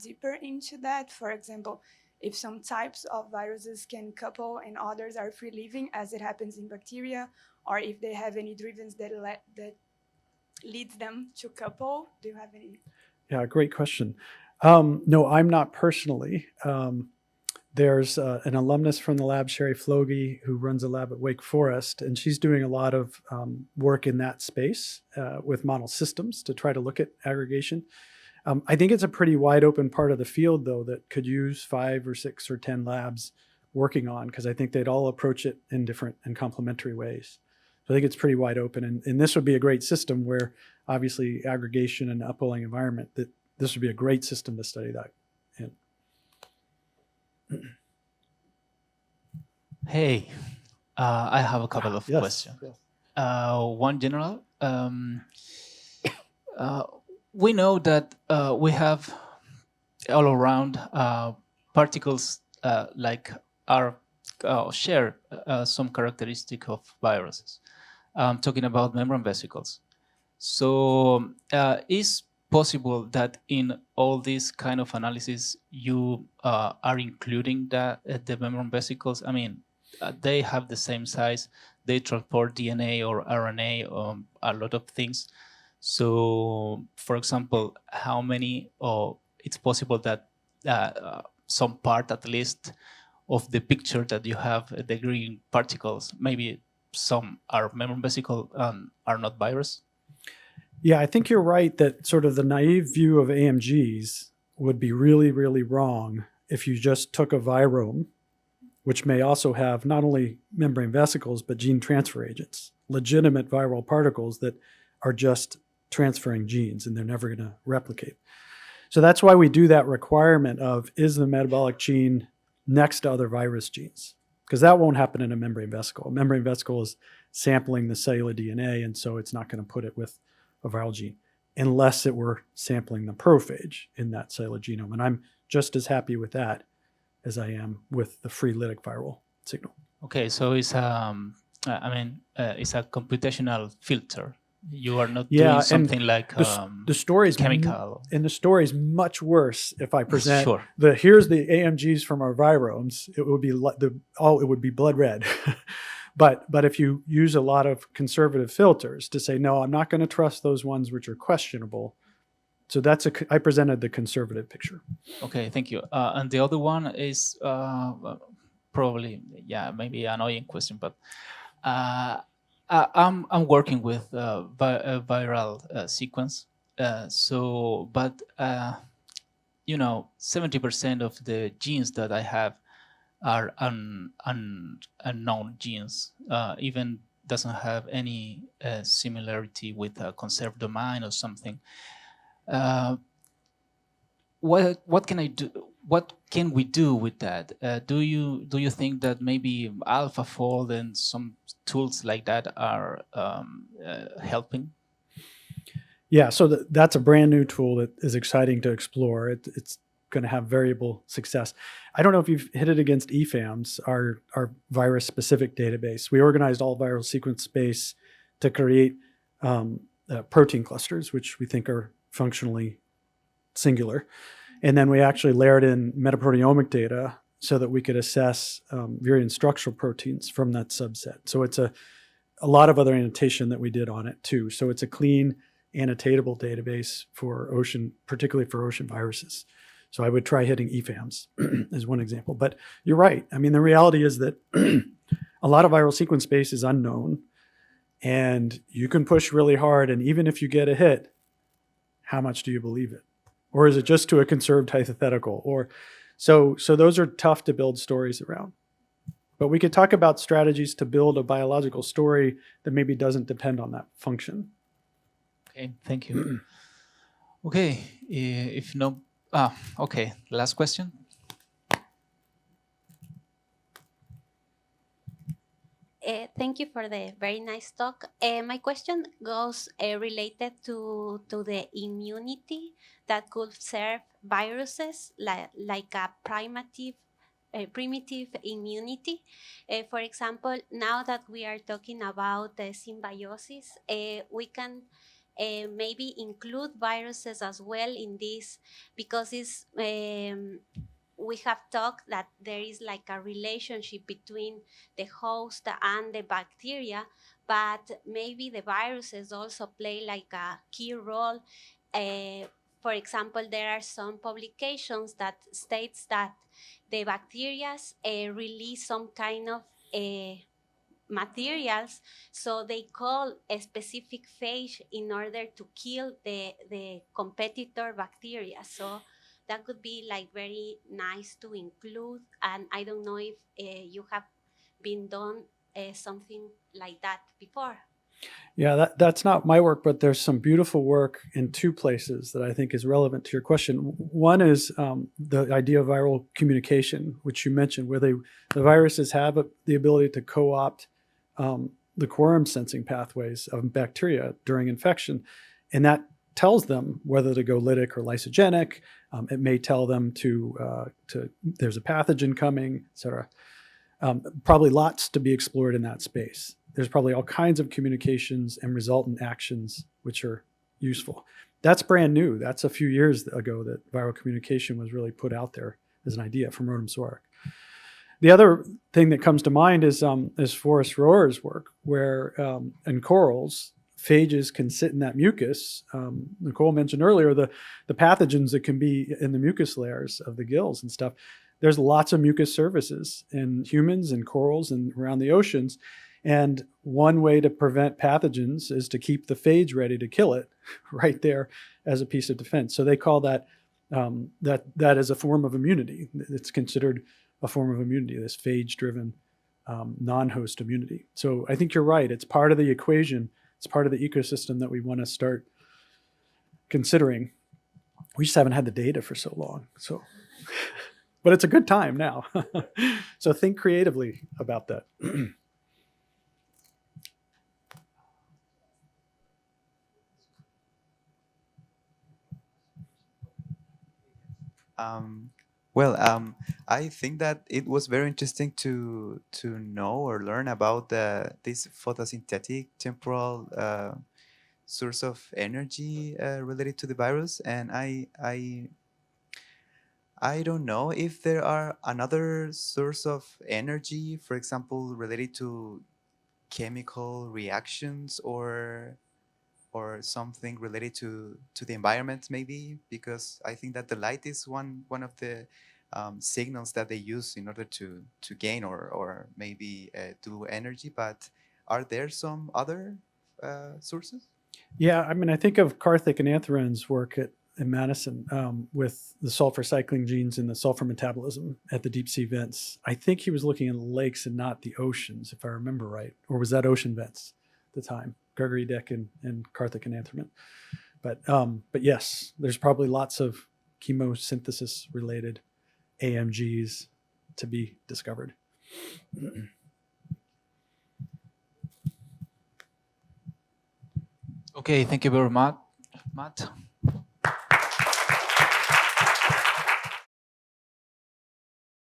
Speaker 6: deeper into that? For example, if some types of viruses can couple and others are free living, as it happens in bacteria, or if they have any drivens that leads them to couple. Do you have any?
Speaker 1: Yeah, great question. No, I'm not personally. There's an alumnus from the lab, Sherry Floge, who runs a lab at Wake Forest, and she's doing a lot of work in that space with model systems to try to look at aggregation. I think it's a pretty wide open part of the field, though, that could use 5 or 6 or 10 labs working on, because I think they'd all approach it in different and complementary ways. So I think it's pretty wide open, and this would be a great system where obviously aggregation and upwelling environment, that this would be a great system to study that in.
Speaker 2: Hey, I have a couple of
Speaker 1: Yes,
Speaker 2: questions.
Speaker 1: yes.
Speaker 2: One general. We know that we have all around particles like are share some characteristic of viruses. I'm talking about membrane vesicles. So is possible that in all this kind of analysis you are including the membrane vesicles? I mean, they have the same size, they transport DNA or RNA, a lot of things. So, for example, how many, or it's possible that some part at least of the picture that you have, the green particles, maybe some are membrane vesicle and are not virus?
Speaker 1: Yeah, I think you're right that sort of the naive view of AMGs would be really, really wrong if you just took a virome, which may also have not only membrane vesicles, but gene transfer agents, legitimate viral particles that are just transferring genes and they're never going to replicate. So that's why we do that requirement of, is the metabolic gene next to other virus genes? Because that won't happen in a membrane vesicle. A membrane vesicle is sampling the cellular DNA, and so it's not going to put it with a viral gene unless it were sampling the prophage in that cellular genome. And I'm just as happy with that as I am with the free lytic viral signal.
Speaker 2: Okay, so it's it's a computational filter. You are not doing something like
Speaker 1: the story is
Speaker 2: chemical.
Speaker 1: And the story is much worse if I present
Speaker 2: Sure.
Speaker 1: here's the AMGs from our viromes. It would be it would be blood red. But if you use a lot of conservative filters to say, no, I'm not going to trust those ones which are questionable. So I presented the conservative picture.
Speaker 2: Okay, thank you. And the other one is probably, maybe an annoying question, but I'm working with viral sequence. But 70% of the genes that I have are unknown genes, even doesn't have any similarity with a conserved domain or something. What can I do? What can we do with that? Do you think that maybe AlphaFold and some tools like that are helping?
Speaker 1: Yeah, so that's a brand new tool that is exciting to explore. It's going to have variable success. I don't know if you've hit it against EFAMS, our virus-specific database. We organized all viral sequence space to create protein clusters, which we think are functionally singular. And then we actually layered in metaproteomic data so that we could assess virion structural proteins from that subset. So it's a lot of other annotation that we did on it too. So it's a clean annotatable database for ocean, particularly for ocean viruses. So I would try hitting EFAMS as one example. But you're right. I mean, the reality is that a lot of viral sequence space is unknown, and you can push really hard. And even if you get a hit, how much do you believe it? Or is it just to a conserved hypothetical? Or so those are tough to build stories around. But we could talk about strategies to build a biological story that maybe doesn't depend on that function.
Speaker 2: Okay, thank you. Okay, if no, okay, last question.
Speaker 9: Thank you for the very nice talk. My question goes related to the immunity that could serve viruses like a primitive immunity. For example, now that we are talking about symbiosis, we can maybe include viruses as well in this, because it's we have talked that there is like a relationship between the host and the bacteria, but maybe the viruses also play like a key role. For example, there are some publications that states that the bacteria release some kind of materials, so they call a specific phage in order to kill the competitor bacteria. So that could be like very nice to include, and I don't know if you have been done something like that before.
Speaker 1: Yeah, that's not my work, but there's some beautiful work in two places that I think is relevant to your question. One is the idea of viral communication, which you mentioned, where the viruses have the ability to co-opt the quorum sensing pathways of bacteria during infection, and that tells them whether to go lytic or lysogenic. It may tell them to there's a pathogen coming, et cetera. Probably lots to be explored in that space. There's probably all kinds of communications and resultant actions which are useful. That's brand new. That's a few years ago that viral communication was really put out there as an idea from Rotem Sorek. The other thing that comes to mind is Forrest Rohrer's work, where in corals, phages can sit in that mucus. Nicole mentioned earlier the pathogens that can be in the mucus layers of the gills and stuff. There's lots of mucus surfaces in humans and corals and around the oceans. And one way to prevent pathogens is to keep the phage ready to kill it right there as a piece of defense. So they call that that is a form of immunity. It's considered a form of immunity, this phage-driven non-host immunity. So I think you're right. It's part of the equation. It's part of the ecosystem that we want to start considering. We just haven't had the data for so long. So, but it's a good time now. So think creatively about that.
Speaker 10: I think that it was very interesting to know or learn about this photosynthetic temporal source of energy related to the virus, and I don't know if there are another source of energy, for example, related to chemical reactions or something related to the environment, maybe, because I think that the light is one of the signals that they use in order to gain or maybe do energy. But are there some other sources?
Speaker 1: Yeah, I mean, I think of Karthik and Anthron's work in Madison with the sulfur cycling genes and the sulfur metabolism at the deep sea vents. I think he was looking at lakes and not the oceans, if I remember right. Or was that ocean vents at the time? Gregory Dick and Karthik and Anthron. But yes, there's probably lots of chemosynthesis related AMGs to be discovered.
Speaker 2: Okay, thank you very much, Matt.